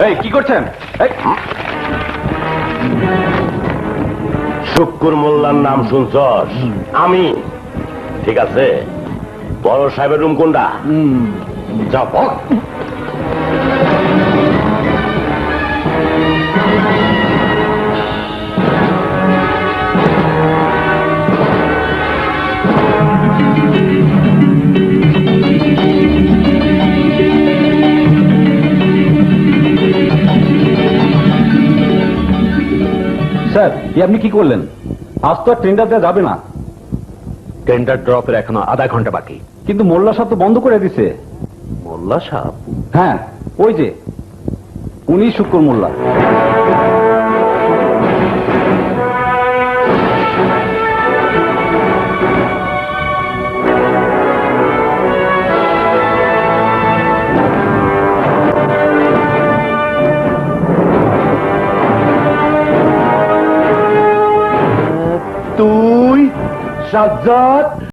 এই কি করছেন? শুক্কুর মোল্লার নাম শুনছস? আমি। ঠিক আছে, বড় সাহেবের রুম কোনটা? যা বল। স্যার, আপনি কি করলেন? আজ তো আর টেন্ডার দেওয়া যাবে না। টেন্ডার ড্রপের এখনো আধা ঘন্টা বাকি। কিন্তু মোল্লা সাহেব তো বন্ধ করে দিছে। মোল্লা সাহেব? হ্যাঁ, ওই যে উনি শুক্কুর মোল্লা। তুই সাজ্জাদ?